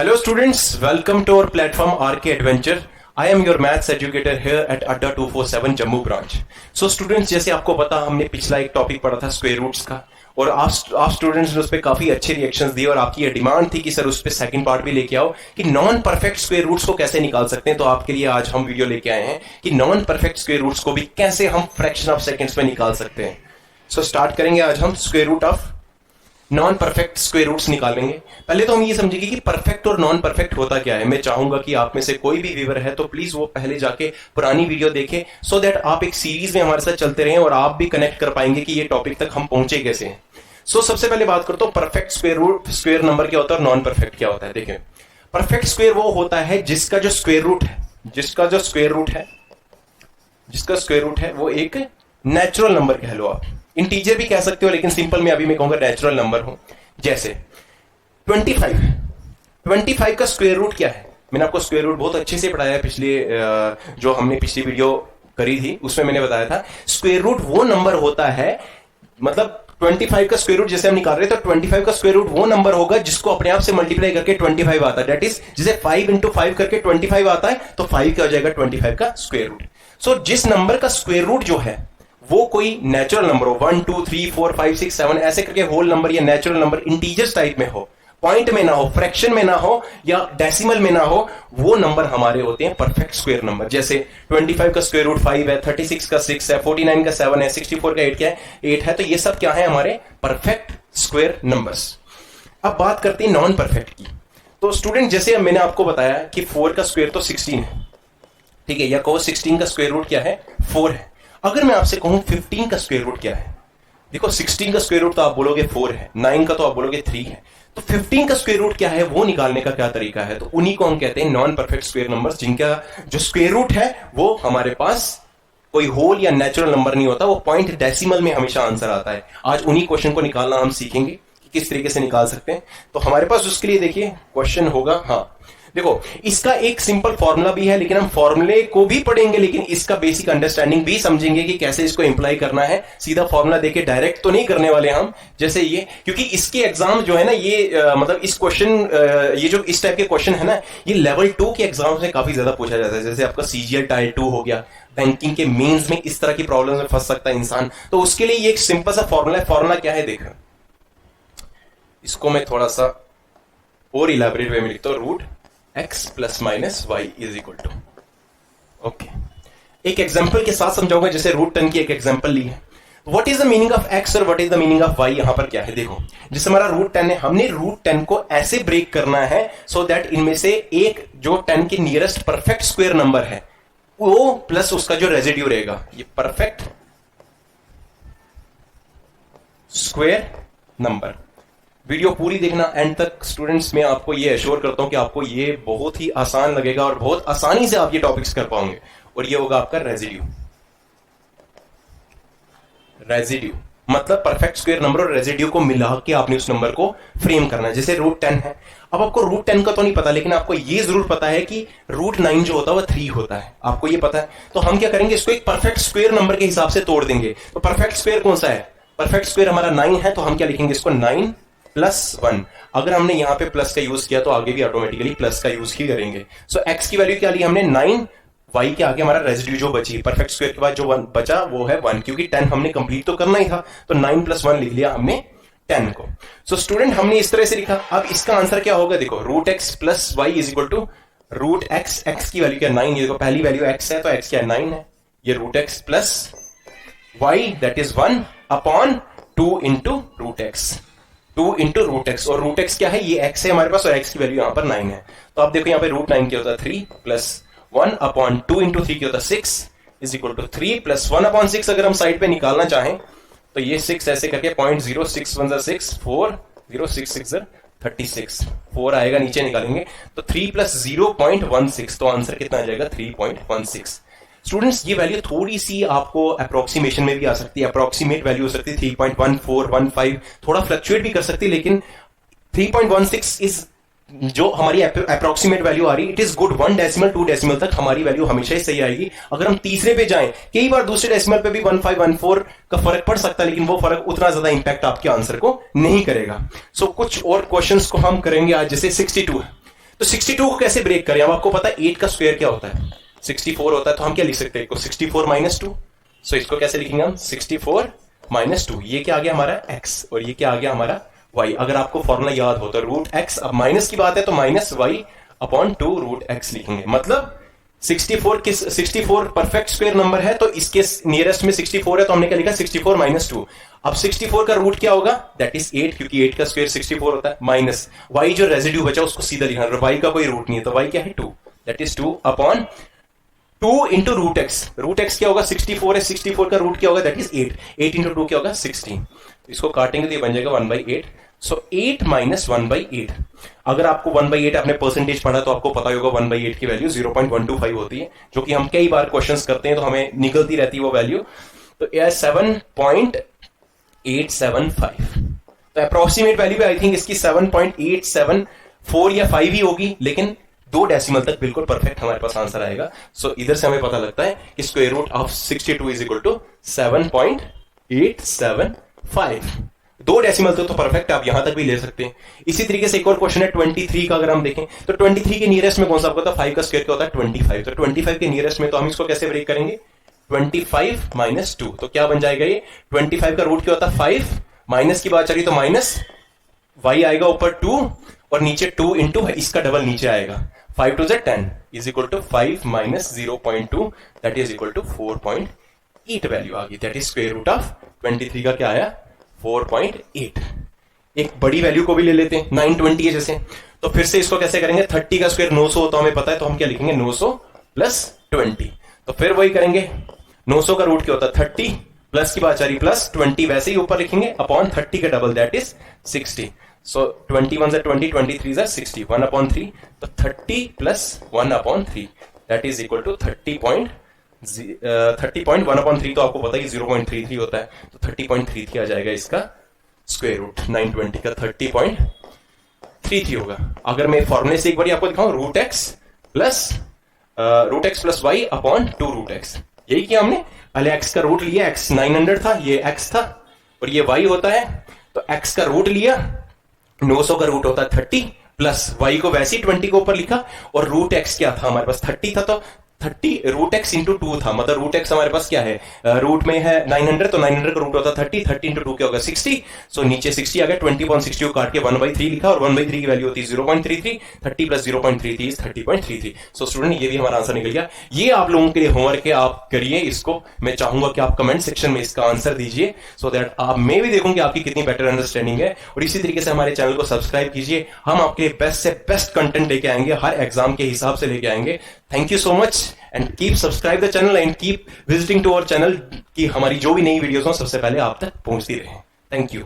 Hello students, welcome to our platform RK Adventure. I am your maths educator here at Adda 247 Jammu branch. So students, जैसे आपको पता हमने पिछला एक topic पढ़ा था स्क्वायर रूट्स का और आप स्टूडेंट्स ने उस पर काफी अच्छे रिएक्शंस दिए और आपकी ये डिमांड थी कि सर उस पर सेकंड पार्ट भी लेके आओ कि नॉन परफेक्ट स्क्वायर रूट्स को कैसे निकाल सकते हैं. तो आपके लिए आज हम वीडियो लेके आए हैं कि नॉन परफेक्ट स्क्वायर रूट्स को भी कैसे हम फ्रैक्शन ऑफ सेकंड्स में निकाल सकते हैं. सो स्टार्ट करेंगे आज हम square root of non perfect square roots निकालेंगे. पहले तो हम ये समझेंगे कि परफेक्ट और नॉन परफेक्ट होता क्या है. मैं चाहूंगा कि आप में से कोई भी व्यूअर है तो प्लीज वो पहले जाके पुरानी वीडियो देखे सो दैट आप एक सीरीज में हमारे साथ चलते रहें और आप भी कनेक्ट कर पाएंगे कि ये टॉपिक तक हम पहुंचे कैसे हैं. सो सबसे पहले बात करता हूं परफेक्ट स्क्वायर नंबर क्या होता है और नॉन परफेक्ट क्या होता है. देखिए, परफेक्ट स्क्वायर वो होता है जिसका जो स्क्वायर रूट है वो एक नेचुरल नंबर कह लो, आप इंटीजर भी कह सकते हो लेकिन सिंपल में अभी मैं कहूंगा नेचुरल नंबर हो. जैसे 25 का स्क्वायर रूट क्या है. मैंने आपको स्क्वायर रूट बहुत अच्छे से पढ़ाया है जो हमने पिछली वीडियो करी थी उसमें मैंने बताया था. स्क्वायर रूट वो नंबर होता है, मतलब 25 का स्क्वायर रूट जैसे हम निकाल रहे हैं तो 25 का स्क्वायर रूट वो नंबर होगा जिसको अपने आप से मल्टीप्लाई करके 25 आता है. दैट इज जैसे 5 इंटू 5 करके 25 आता है तो 5 क्या हो जाएगा 25 का स्क्वायर रूट. सो जिस नंबर का स्क्वायर रूट जो है वो कोई नेचुरल नंबर हो, 1 2 3 4 5 6 7 ऐसे करके होल नंबर या नेचुरल नंबर इंटीजर्स टाइप में हो, पॉइंट में ना हो, फ्रैक्शन में ना हो या डेसिमल में ना हो, वो नंबर हमारे होते हैं परफेक्ट स्क्वायर नंबर. जैसे 25 का स्क्वायर रूट 5 है, 36 का 6 है, 49 का 7 है, 64 का 8 क्या है 8 है. तो ये सब क्या है हमारे परफेक्ट स्क्वायर नंबर्स. अब बात करते हैं नॉन परफेक्ट की. तो स्टूडेंट जैसे मैंने आपको बताया कि 4 का स्क्वायर तो 16 है, ठीक है, या कहो 16 का स्क्वायर रूट क्या है 4 है. अगर मैं आपसे कहूं 15 का स्क्वायर रूट क्या है, देखो 16 का स्क्वायर रूट तो आप बोलोगे 4 है, 9 का तो आप बोलोगे 3 है, तो 15 का स्क्वायर रूट क्या है वो निकालने का क्या तरीका है. तो उन्हीं को हम कहते हैं नॉन परफेक्ट स्क्वायर नंबर्स, जिनका जो स्क्वायर रूट है वो हमारे पास कोई होल या नेचुरल नंबर नहीं होता, वो पॉइंट डेसिमल में हमेशा आंसर आता है. आज उन्हीं क्वेश्चन को निकालना हम सीखेंगे कि किस तरीके से निकाल सकते हैं. तो हमारे पास उसके लिए देखिए क्वेश्चन होगा. हाँ देखो, इसका एक सिंपल फॉर्मूला भी है लेकिन हम फॉर्मूले को भी पढ़ेंगे लेकिन इसका बेसिक अंडरस्टैंडिंग भी समझेंगे कि कैसे इसको इंप्लाई करना है. सीधा फॉर्मूला देके डायरेक्ट तो नहीं करने वाले हम जैसे ये, क्योंकि इसके एग्जाम जो है ना ये मतलब इस क्वेश्चन ये जो इस टाइप के क्वेश्चन है ना ये लेवल 2 के एग्जाम में काफी ज्यादा पूछा जाता है. जैसे आपका सीजीएल टायर 2 हो गया, बैंकिंग के मेंस में इस तरह की प्रॉब्लम में फंस सकता है इंसान. तो उसके लिए ये एक सिंपल सा फॉर्मूला है. फॉर्मूला क्या है देखो, इसको मैं थोड़ा सा और इलैबोरेट वे में लिखता हूं. Root x plus minus y is equal to, okay, एक एग्जांपल के साथ समझाऊंगा. जैसे रूट 10 की एक एग्जांपल ली है. What is the meaning of x और what is the meaning of y यहां पर क्या है. देखो, जैसे हमारा रूट 10 है, हमने रूट 10 को ऐसे ब्रेक करना है सो दैट इनमें से एक जो 10 के नियरेस्ट परफेक्ट स्क्वायर नंबर है वो प्लस उसका जो रेजिड्यू रहेगा, ये परफेक्ट स्क्वायर नंबर. वीडियो पूरी देखना एंड तक स्टूडेंट्स. मैं आपको ये एश्योर करता हूं कि आपको ये बहुत ही आसान लगेगा और बहुत आसानी से आप ये टॉपिक्स कर पाओगे. और ये होगा आपका रेजिड्यू मतलब परफेक्ट स्क्वायर नंबर और रेजिड्यू को मिला के आपने उस नंबर को फ्रेम करना है. जैसे रूट 10 है, अब आपको रूट 10 का तो नहीं पता लेकिन आपको ये जरूर पता है कि रूट 9 जो होता है वो 3 होता है, आपको ये पता है. तो हम क्या करेंगे, इसको एक परफेक्ट स्क्वायर नंबर के हिसाब से तोड़ देंगे. तो परफेक्ट स्क्वायर कौन सा है, परफेक्ट स्क्वायर हमारा 9 है, तो हम क्या लिखेंगे इसको 9 प्लस 1. अगर हमने यहां पे प्लस का यूज किया तो आगे भी ऑटोमेटिकली प्लस का यूज ही करेंगे. सो x की वैल्यू क्या ली हमने 9, y के आगे हमारा रेजिड्यू जो बची परफेक्ट स्क्वायर के बाद जो 1 बचा वो है 1, क्योंकि 10 हमने कंप्लीट तो करना ही था. तो 9 प्लस 1 लिख लिया हमने 10 को. सो स्टूडेंट हमने इस तरह से लिखा. अब इसका आंसर क्या होगा, देखो root x plus y is equal to root x. X की वैल्यू क्या 9, ये देखो पहली वैल्यू x है तो x क्या 9 है. ये root x plus y that is 1 upon 2 into root x, 2 into root x. और रूट एक्स क्या है, ये x है हमारे पास और x की वैल्यू यहां पर 9 है. तो आप देखो यहां पे रूट 9 क्या होता है 3 प्लस 1 अपॉन 2 इंटू 3 क्या होता है 6 is equal to 3 plus 1 upon 6. अगर हम साइड पे निकालना चाहें तो ये 6 ऐसे करके 0.06 1 6 4 0 6 6 36 4 आएगा, नीचे निकालेंगे तो 3 प्लस 0.16. तो आंसर कितना आ जाएगा 3.16. स्टूडेंट्स ये वैल्यू थोड़ी सी आपको अप्रोक्सीमेशन में भी आ सकती है, अप्रोक्सीमेट वैल्यू हो सकती है 3.1415, थोड़ा फ्लक्चुएट भी कर सकती है लेकिन 3.16 इज जो हमारी अप्रोक्सीमेट वैल्यू आ रही, it is good. 1 decimal 2 decimal तक हमारी वैल्यू हमेशा ही सही आएगी. अगर हम तीसरे पे जाएं, कई बार दूसरे डेसिमल पे भी 1514 का फर्क पड़ सकता है लेकिन वो फर्क उतना ज्यादा इंपैक्ट आपके आंसर को नहीं करेगा. सो कुछ और क्वेश्चंस को हम करेंगे आज. जैसे 62 है तो 62 को कैसे ब्रेक करें? अब आपको पता है 8 का स्क्वायर क्या होता है, 64 होता है। तो हम क्या लिख सकते हैं, 64 माइनस 2। सो इसको कैसे लिखेंगे हम, 64 माइनस 2। ये क्या आ गया हमारा x और ये क्या आ गया हमारा y। अगर आपको फॉर्मूला याद हो तो रूट x, अब माइनस की बात है तो minus y upon 2 root x लिखेंगे। मतलब 64 परफेक्ट स्क्वायर नंबर है तो इसके नियरेस्ट में 64 है, तो हमने क्या लिखा, 64 माइनस 2। अब 64 का रूट क्या होगा, दैट इज 8, क्योंकि 8 का स्क्वायर 64 होता है, माइनस y जो रेजिड्यू बचा उसको सीधा लिखना, y का कोई रूट नहीं है तो y क्या है 2, that is 2 upon 2 into root x. Root x क्या होगा, 64 है, 64 का रूट क्या होगा, दैट इज 8, 8 इंटू 2 क्या होगा 16। इसको काटेंगे तो ये बन जाएगा 1/8। सो 8 माइनस 1/8। अगर आपको 1/8 आपने परसेंटेज पढ़ा तो आपको पता होगा 1/8 की वैल्यू 0.125 होती है, जो कि हम कई बार क्वेश्चंस करते हैं तो हमें निकलती रहती है वो वैल्यू। तो यह 7.875। तो अप्रोक्सीमेट वैल्यू आई थिंक इसकी 7.874 या 5 ही होगी, लेकिन 2 डेसिमल तक बिल्कुल परफेक्ट हमारे पास आंसर आएगा। सो इधर से हमें पता लगता है कि square root of 62 is equal to 7.875। 2 decimal तो परफेक्ट, आप यहां तक भी ले सकते हैं। इसी तरीके से एक और क्वेश्चन है 23 का, अगर हम देखें तो 23 के नियरेस्ट में कौन सा होता है, 5 का स्क्वायर क्या होता है 25। तो 25 के नियरेस्ट में तो हम इसको कैसे ब्रेक करेंगे, 25 माइनस 2। तो क्या बन जाएगा ये, 25 का रूट क्या होता है 5, माइनस की बात चली तो माइनस y आएगा ऊपर 2 और नीचे 2 इंटू इसका डबल नीचे आएगा, 5 2 10 is equal to 5 minus 0.2 that is equal to 4.8 value आ गई। That is square root of 23 का क्या आया 4.8। एक बड़ी वैल्यू को भी ले लेते हैं 920 है जैसे, तो फिर से इसको कैसे करेंगे, 30 का स्क्वायर 900 तो हमें पता है, तो हम क्या लिखेंगे 900 प्लस 20। तो फिर वही करेंगे, 900 का रूट क्या होता है 30, प्लस की बात आ रही प्लस 20 वैसे ही ऊपर लिखेंगे अपॉन 30 का डबल दैट इज 60। सो 21 20, 23 60, 1/3। तो 30 plus 1/3 that is equal to 30.1/3। तो आपको पता है 0.33 होता है, तो 30.33 आ जाएगा इसका स्क्वायर रूट। 920 का 30.33 होगा। अगर मैं फॉर्मूले से एक बार आपको दिखाऊं, root x plus y upon 2 root x. यही किया हमने, पहले x का रूट लिया, x 900 था, ये x था और ये y होता है, तो x का रूट लिया, 900 का रूट होता है 30 प्लस y को वैसे ही 20 को ऊपर लिखा, और रूट x क्या था हमारे पास 30 था, तो 30 रूट एक्स इंटू 2 था, मतलब रूट एक्स हमारे पास क्या है, रूट में है 900, तो 900 का रूट होता 30, 30 इंटू 2 क्या होगा 60। सो नीचे 60 आ गया, 20.60 को काट के 1/3 लिखा, और 1/3 की वैल्यू होती है 0.33, 30 प्लस 0.33 इज 30.33। सो स्टूडेंट ये भी हमारा आंसर निकल गया। ये आप लोगों के लिए होमवर्क है, आप करिए इसको। मैं चाहूंगा कि आप कमेंट सेक्शन में इसका आंसर दीजिए, सो दैट आप मैं भी देखूं कि आपकी कितनी बेटर अंडरस्टैंडिंग है। और इसी तरीके से हमारे चैनल को सब्सक्राइब कीजिए, हम आपके लिए बेस्ट से बेस्ट कंटेंट लेके आएंगे, हर एग्जाम के हिसाब से लेके आएंगे। Thank you so much and keep subscribe the channel and keep visiting to our channel, कि हमारी जो भी नई वीडियोस हो सबसे पहले आप तक पहुंचती रहे। Thank you.